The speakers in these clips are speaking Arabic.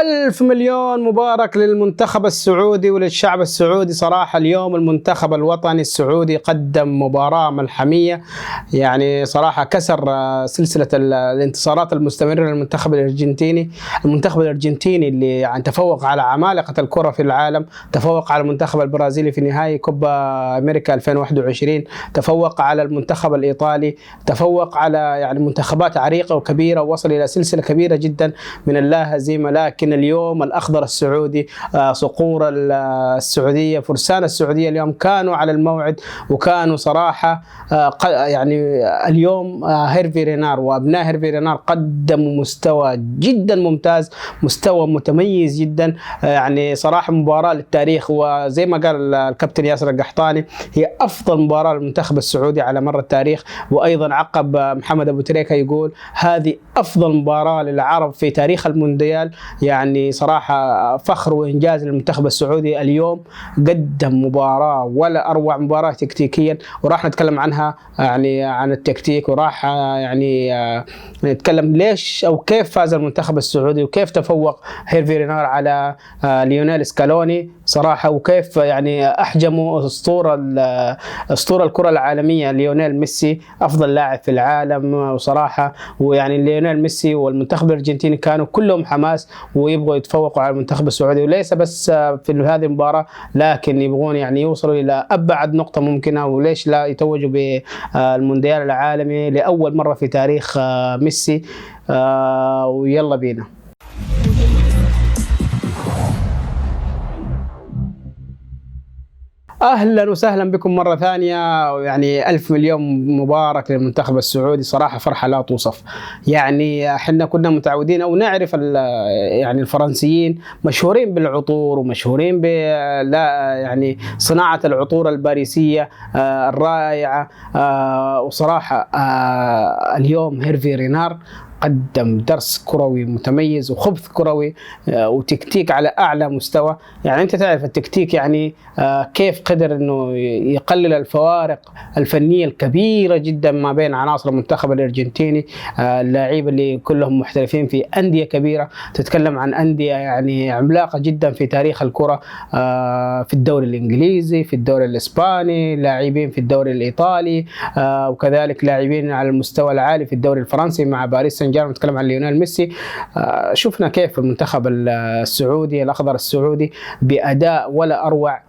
ألف مليون مبارك للمنتخب السعودي وللشعب السعودي. صراحة اليوم المنتخب الوطني السعودي قدم مباراة ملحمية، يعني صراحة كسر سلسلة الانتصارات المستمرة للمنتخب الأرجنتيني. المنتخب الأرجنتيني اللي يعني تفوق على عمالقة الكرة في العالم، تفوق على المنتخب البرازيلي في نهائي كوبا أمريكا 2021، تفوق على المنتخب الإيطالي، تفوق على يعني منتخبات عريقة وكبيرة، ووصل إلى سلسلة كبيرة جدا من اللا هزيمة. لكن اليوم الأخضر السعودي، صقور السعودية، فرسان السعودية اليوم كانوا على الموعد، وكانوا صراحة يعني اليوم هيرفي رينار وأبناء هيرفي رينار قدموا مستوى جدا ممتاز، مستوى متميز جدا. يعني صراحة مباراة للتاريخ، وزي ما قال الكابتن ياسر القحطاني هي أفضل مباراة للمنتخب السعودي على مر التاريخ. وأيضا عقب محمد أبو تريكة يقول هذه أفضل مباراة للعرب في تاريخ المونديال. يعني صراحة فخر وإنجاز للمنتخب السعودي. اليوم قدم مباراة ولا أروع، مباراة تكتيكيا، وراح نتكلم عنها يعني عن التكتيك، وراح يعني نتكلم ليش أو كيف فاز المنتخب السعودي، وكيف تفوق هيرفي رينار على ليونيل سكالوني صراحة، وكيف يعني أحجموا أسطورة الكرة العالمية ليونيل ميسي، أفضل لاعب في العالم. وصراحة ويعني ليونيل ميسي والمنتخب الأرجنتيني كانوا كلهم حماس ويبغوا يتفوقوا على المنتخب السعودي، وليس بس في هذه المباراة، لكن يبغون يعني يوصلوا إلى أبعد نقطة ممكنة، وليش لا يتوجوا بالمونديال العالمي لأول مرة في تاريخ ميسي. ويلا بينا. أهلا وسهلا بكم مرة ثانية. يعني ألف مليون مبارك للمنتخب السعودي، صراحة فرحة لا توصف. يعني احنا كنا متعودين أو نعرف يعني الفرنسيين مشهورين بالعطور، ومشهورين يعني صناعة العطور الباريسية الرائعة. وصراحة اليوم هيرفي رينار قدم درس كروي متميز وخبث كروي وتكتيك على أعلى مستوى. يعني أنت تعرف التكتيك يعني كيف قدر أنه يقلل الفوارق الفنية الكبيرة جدا ما بين عناصر المنتخب الأرجنتيني، اللاعبين اللي كلهم محترفين في أندية كبيرة، تتكلم عن أندية يعني عملاقة جدا في تاريخ الكرة، في الدوري الإنجليزي، في الدوري الإسباني، لاعبين في الدوري الإيطالي، وكذلك لاعبين على المستوى العالي في الدوري الفرنسي مع باريس سان جيرمان. نتكلم عن ليونيل ميسي. شفنا كيف المنتخب السعودي الأخضر السعودي بأداء ولا أروع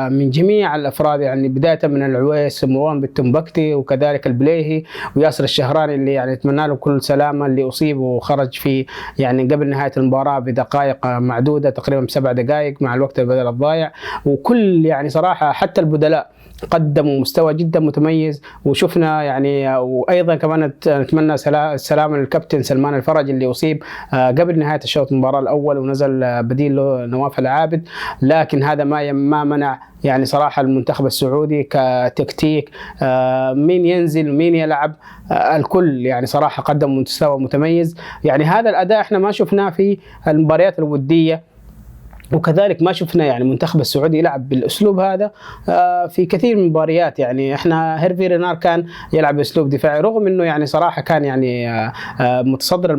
من جميع الافراد، يعني بدايه من العويس، مروان بالتنبكتي، وكذلك البليهي، وياسر الشهراني اللي يعني اتمنى له كل سلامه، اللي اصيب وخرج في يعني قبل نهايه المباراه بدقائق معدوده، تقريبا ب7 دقائق مع الوقت البدل الضايع. وكل يعني صراحه حتى البدلاء قدموا مستوى جدا متميز. وشفنا يعني وايضا كمان نتمنى السلامه للكابتن سلمان الفرج اللي اصيب قبل نهايه الشوط المباراه الاول، ونزل بديل له نواف العابد. لكن هذا ما منع يعني صراحه المنتخب السعودي كتكتيك مين ينزل مين يلعب، الكل يعني صراحه قدم مستوى متميز. يعني هذا الاداء احنا ما شفناه في المباريات الوديه، وكذلك ما شفنا يعني المنتخب السعودي يلعب بالاسلوب هذا في كثير من المباريات. يعني احنا هيرفي رينار كان يلعب باسلوب دفاعي، رغم انه يعني صراحه كان يعني متصدر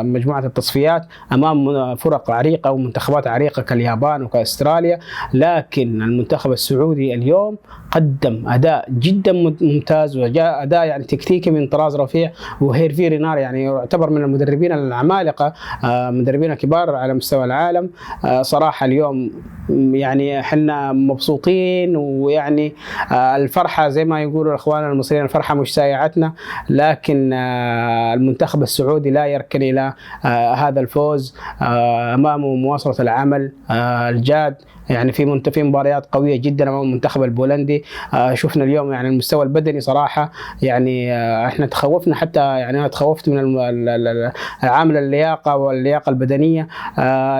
مجموعه التصفيات امام فرق عريقه ومنتخبات عريقه كاليابان وكاستراليا. لكن المنتخب السعودي اليوم قدم اداء جدا ممتاز، وجاء اداء يعني تكتيكي من طراز رفيع. وهيرفي رينار يعني يعتبر من المدربين العمالقه، مدربين كبار على مستوى العالم. صراحة اليوم يعني احنا مبسوطين، ويعني الفرحة زي ما يقولوا الأخوان المصريين الفرحة مش سايعتنا. لكن المنتخب السعودي لا يركن إلى هذا الفوز، أمامه مواصلة العمل الجاد. يعني في مباريات قوية جدا أمام المنتخب البولندي. شفنا اليوم يعني المستوى البدني صراحة يعني احنا تخوفنا، حتى يعني أنا تخوفت من العامل اللياقة واللياقة البدنية.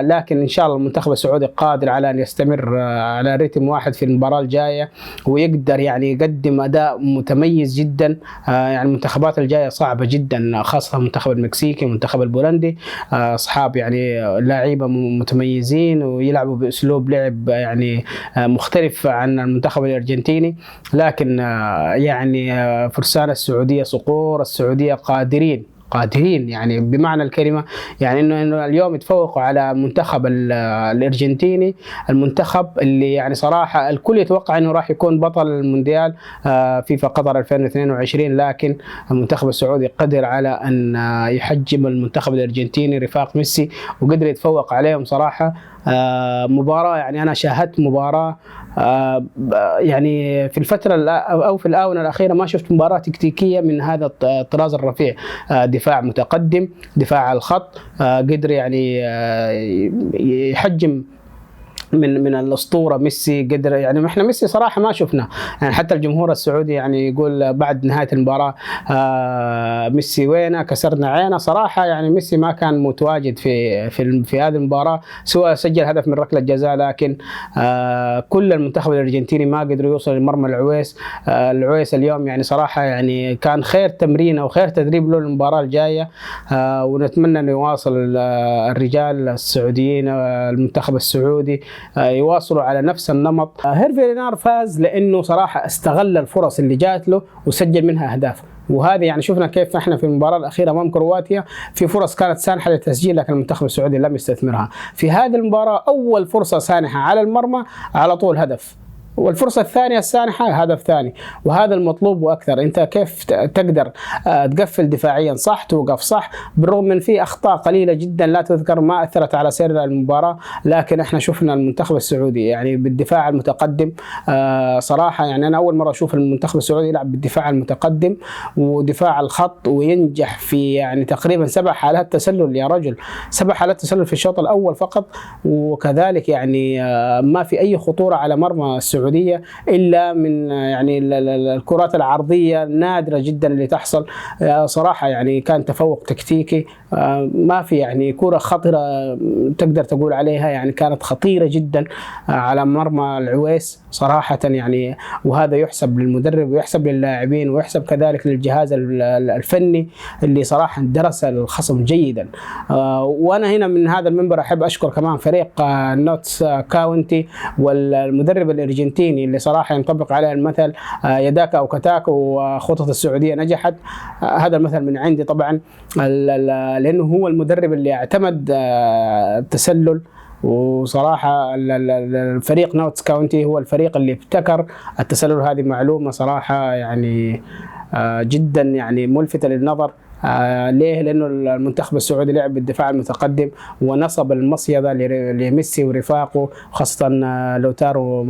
لكن إن شاء الله المنتخب السعودي قادر على أن يستمر على رتم واحد في المباراة الجاية، ويقدر يعني يقدم أداء متميز جدا. يعني المنتخبات الجاية صعبة جدا، خاصة المنتخب المكسيكي والمنتخب البولندي، أصحاب يعني لاعيبة متميزين ويلعبوا بأسلوب لعب يعني مختلف عن المنتخب الأرجنتيني. لكن يعني فرسان السعودية، صقور السعودية قادرين يعني بمعنى الكلمة. يعني إنه اليوم يتفوقوا على المنتخب الأرجنتيني، المنتخب اللي يعني صراحة الكل يتوقع إنه راح يكون بطل المونديال فيفا قطر 2022، لكن المنتخب السعودي قدر على أن يحجم المنتخب الأرجنتيني رفاق ميسي وقدر يتفوق عليهم صراحة. مباراة يعني أنا شاهدت مباراة يعني في الفترة أو في الآونة الأخيرة ما شفت مباراة تكتيكية من هذا الطراز الرفيع. دفاع متقدم، دفاع على الخط، قدر يعني يحجم من الاسطوره ميسي. قدر يعني احنا ميسي صراحه ما شفنا، يعني حتى الجمهور السعودي يعني يقول بعد نهايه المباراه ميسي وينه، كسرنا عينه. صراحه يعني ميسي ما كان متواجد في هذه المباراه، سواء سجل هدف من ركله جزاء، لكن كل المنتخب الارجنتيني ما قدروا يوصلوا لمرمى العويس. العويس اليوم يعني صراحه يعني كان خير تمرين او خير تدريب له المباراه الجايه. ونتمنى انه يواصل الرجال السعوديين المنتخب السعودي يواصلوا على نفس النمط. هيرفي رينار فاز لانه صراحه استغل الفرص اللي جات له وسجل منها اهداف، وهذه يعني شفنا كيف احنا في المباراه الاخيره امام كرواتيا في فرص كانت سانحه للتسجيل، لكن المنتخب السعودي لم يستثمرها. في هذه المباراه اول فرصه سانحه على المرمى على طول هدف، والفرصة الثانية السانحة هدف ثاني، وهذا المطلوب وأكثر. أنت كيف تقدر تقفل دفاعيا صح، توقف صح، بالرغم من في أخطاء قليلة جدا لا تذكر ما أثرت على سير المباراة، لكن احنا شفنا المنتخب السعودي يعني بالدفاع المتقدم. صراحة يعني أنا أول مرة أشوف المنتخب السعودي يلعب بالدفاع المتقدم ودفاع الخط وينجح في يعني تقريبا 7 حالات تسلل يا رجل، 7 حالات تسلل في الشوط الأول فقط، وكذلك يعني ما في أي خطورة على مرمى السعودية إلا من يعني الكرات العرضية نادرة جدا اللي تحصل. صراحة يعني كان تفوق تكتيكي، ما في يعني كرة خطرة تقدر تقول عليها، يعني كانت خطيرة جدا على مرمى العويس صراحة يعني. وهذا يحسب للمدرب ويحسب للاعبين ويحسب كذلك للجهاز الفني اللي صراحة درس الخصم جيدا. وأنا هنا من هذا المنبر أحب أشكر كمان فريق نوتس كاونتي والمدرب الأرجنتيني اللي صراحة ينطبق عليه المثل يداك أو كتاك، وخطط السعودية نجحت. هذا المثل من عندي طبعا، لأنه هو المدرب اللي اعتمد التسلل، وصراحة الفريق نوتس كاونتي هو الفريق اللي ابتكر التسلل. هذه معلومة صراحة يعني جدا يعني ملفتة للنظر. ليه؟ لأنه المنتخب السعودي لعب بالدفاع المتقدم ونصب المصيدة لميسي ورفاقه، خاصة لوتارو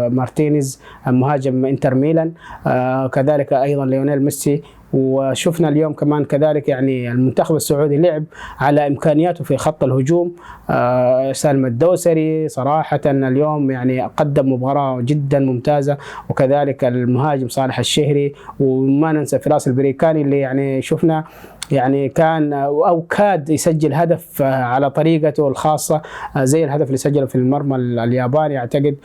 مارتينيز مهاجم انتر ميلان، كذلك أيضا ليونيل ميسي. وشفنا اليوم كمان كذلك يعني المنتخب السعودي لعب على إمكانياته في خط الهجوم. سالم الدوسري صراحة اليوم يعني قدم مباراة جدا ممتازة، وكذلك المهاجم صالح الشهري، وما ننسى فراس البريكاني اللي يعني شفنا يعني كان أو كاد يسجل هدف على طريقته الخاصة زي الهدف اللي سجله في المرمى الياباني أعتقد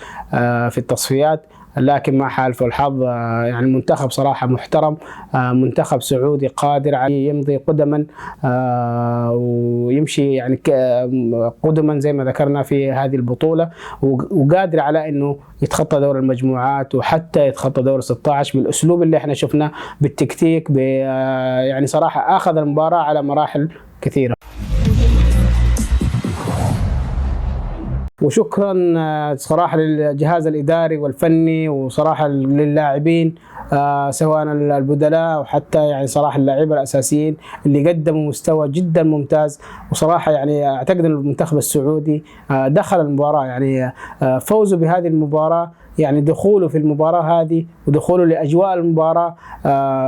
في التصفيات، لكن ما حالفه الحظ. يعني المنتخب صراحة محترم، منتخب سعودي قادر على يمضي قدما ويمشي يعني قدما زي ما ذكرنا في هذه البطولة، وقادر على انه يتخطى دور المجموعات وحتى يتخطى دور 16 بالاسلوب اللي احنا شفناه بالتكتيك. يعني صراحة اخذ المباراة على مراحل كثيرة. وشكرا صراحة للجهاز الإداري والفني، وصراحة للاعبين سواء البدلاء وحتى يعني صراحة اللاعبين الأساسيين اللي قدموا مستوى جدا ممتاز. وصراحة يعني أعتقد أن المنتخب السعودي دخل المباراة يعني فوزه بهذه المباراة، يعني دخوله في المباراة هذه ودخوله لأجواء المباراة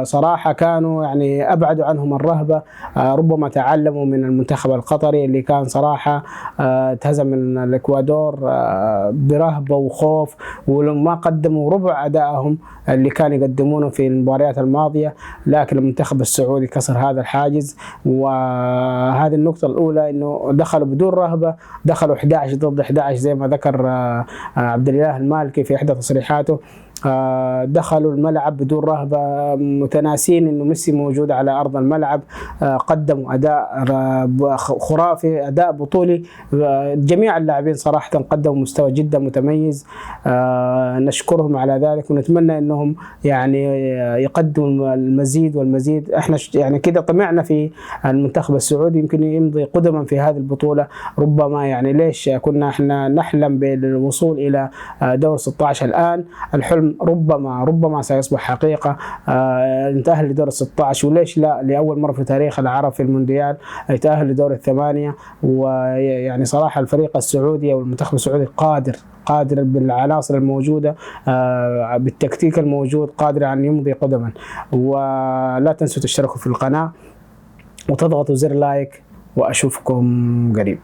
صراحة كانوا يعني أبعدوا عنهم الرهبة. ربما تعلموا من المنتخب القطري اللي كان صراحة تهزم من الإكوادور برهبة وخوف، ولما قدموا ربع أدائهم اللي كانوا يقدمونه في المباريات الماضية. لكن المنتخب السعودي كسر هذا الحاجز، وهذه النقطة الأولى إنه دخلوا بدون رهبة، دخلوا 11 ضد 11 زي ما ذكر عبد الله المالكي في إحدى تصريحاته. دخلوا الملعب بدون رهبة، متناسين إنه ميسي موجود على أرض الملعب. قدموا أداء خرافي، أداء بطولي. جميع اللاعبين صراحة قدموا مستوى جدا متميز، نشكرهم على ذلك، ونتمنى إنهم يعني يقدموا المزيد والمزيد. احنا يعني كده طمعنا في المنتخب السعودي، يمكن يمضي قدما في هذه البطولة. ربما يعني ليش كنا احنا نحلم بالوصول إلى دور 16، الآن الحلم ربما سيصبح حقيقة. نتأهل لدور 16، وليش لا لأول مرة في تاريخ العرب في المونديال يتأهل لدور الثمانية. ويعني صراحة الفريق السعودي أو المنتخب السعودي قادر بالعناصر الموجودة، بالتكتيك الموجود، قادر أن يمضي قدما. ولا تنسوا تشتركوا في القناة وتضغطوا زر لايك، وأشوفكم قريب.